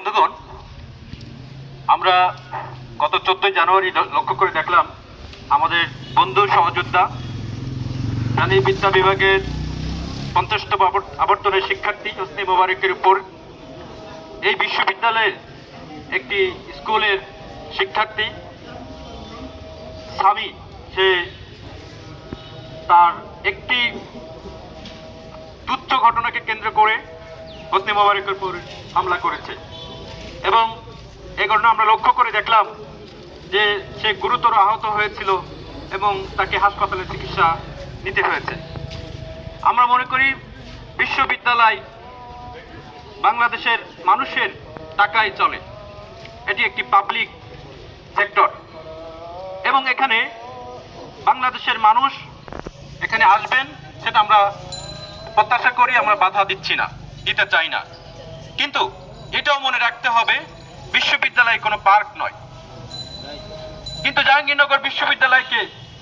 বন্ধুগণ, আমরা গত 14 জানুয়ারি লক্ষ্য করে দেখলাম আমাদের বন্ধু সহযোদ্ধা প্রাণী বিদ্যা বিভাগের 50তম আবর্তনের শিক্ষার্থী হোসনি মোবারকের উপর এই বিশ্ববিদ্যালয়ের একটি স্কুলের শিক্ষার্থী স্বামী সে তার একটি তুচ্ছ ঘটনাকে কেন্দ্র করে হোসনি মোবারকের উপর হামলা করেছে এবং এই ঘটনা আমরা লক্ষ্য করে দেখলাম যে সে গুরুতর আহত হয়েছিল এবং তাকে হাসপাতালে চিকিৎসা নিতে হয়েছে। আমরা মনে করি বিশ্ববিদ্যালয় বাংলাদেশের মানুষের টাকায় চলে, এটি একটি পাবলিক সেক্টর এবং এখানে বাংলাদেশের মানুষ এখানে আসবেন সেটা আমরা প্রত্যাশা করি, আমরা বাধা দিচ্ছি না, দিতে চাই না। কিন্তু এটাও মনে রাখতে হবে বিশ্ববিদ্যালয় কোনো পার্ক নয়। কিন্তু জাহাঙ্গীরনগর বিশ্ববিদ্যালয়কে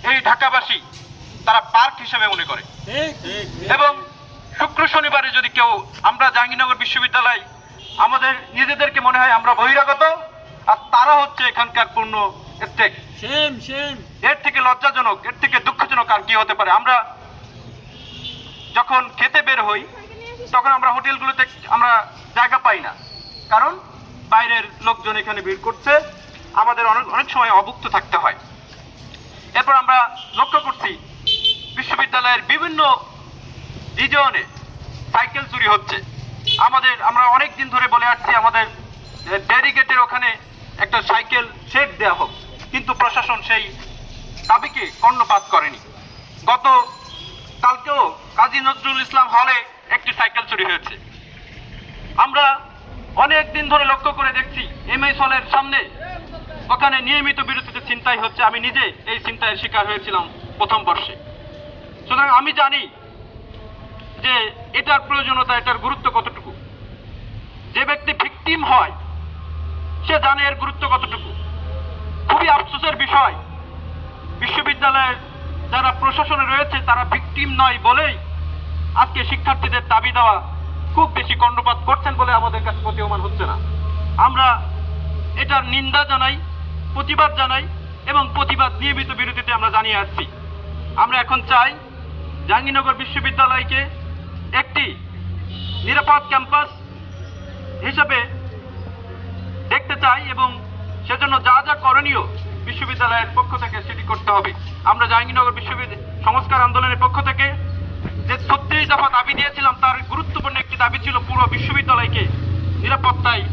এই ঢাকাবাসী তারা পার্ক হিসেবে মনে করে এবং শুক্র শনিবারে যদি কেউ আমরা জাহাঙ্গীরনগর বিশ্ববিদ্যালয় আমাদের নিজেদেরকে মনে হয় আমরা বহিরাগত আর তারা হচ্ছে এখানকার পূর্ণ স্টেক। এর থেকে লজ্জাজনক, এর থেকে দুঃখজনক আর কি হতে পারে? আমরা যখন খেতে বের হই তখন আমরা হোটেলগুলোতে আমরা জায়গা পাই না, কারণ বাইরের লোকজন এখানে ভিড় করছে, আমাদের অনেক সময় অভুক্ত থাকতে হয়। এরপর আমরা লক্ষ্য করছি বিশ্ববিদ্যালয়ের বিভিন্ন রিজনে সাইকেল চুরি হচ্ছে। আমরা অনেক দিন ধরে বলে আসছি আমাদের ব্যারিকেডের ওখানে একটা সাইকেল শেড দেওয়া হোক, কিন্তু প্রশাসন সেই দাবিকে কর্ণপাত করেনি। গত কালকেও কাজী নজরুল ইসলাম হলে একটি সাইকেল চুরি হয়েছে। আমরা অনেক দিন ধরে লক্ষ্য করে দেখছি এমএস হলের সামনে ওখানে নিয়মিত বিরতিতে ছিনতাই হচ্ছে। আমি নিজে এই ছিনতাইয়ের শিকার হয়েছিলাম প্রথম বর্ষে। সুতরাং আমি জানি যে এটার প্রয়োজনীয়তা, এটার গুরুত্ব কতটুকু। যে ব্যক্তি ভিকটিম হয় সে জানে এর গুরুত্ব কতটুকু। খুবই আফসোসের বিষয়, বিশ্ববিদ্যালয়ের যারা প্রশাসনে রয়েছে তারা ভিকটিম নয় বলেই আজকে শিক্ষার্থীদের দাবি দেওয়া খুব বেশি কর্ণপাত করছেন বলে আমাদের কাছে প্রতীয়মান হচ্ছে না। আমরা এটার নিন্দা জানাই, প্রতিবাদ জানাই এবং প্রতিবাদ নিয়মিত বিরতিতে আমরা জানিয়ে আসছি। আমরা এখন চাই জাহাঙ্গীরনগর বিশ্ববিদ্যালয়কে একটি নিরাপদ ক্যাম্পাস হিসেবে দেখতে চাই এবং সেজন্য যা যা করণীয় বিশ্ববিদ্যালয়ের পক্ষ থেকে সেটি করতে হবে। আমরা জাহাঙ্গীরনগর বিশ্ববিদ্যালয় সংস্কার আন্দোলনের পক্ষ থেকে যে 36 দফা দাবি দিয়েছিলাম তার গুরুত্বপূর্ণ একটি দাবি ছিল পুরো বিশ্ববিদ্যালয়কে নিরাপত্তায়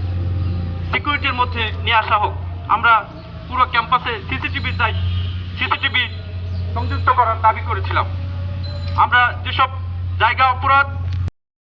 সিকিউরিটির মধ্যে নিয়ে আসা হোক। আমরা পুরো ক্যাম্পাসে সিসিটিভি সংযুক্ত করার দাবি করেছিলাম। আমরা যেসব জায়গা অপরাধ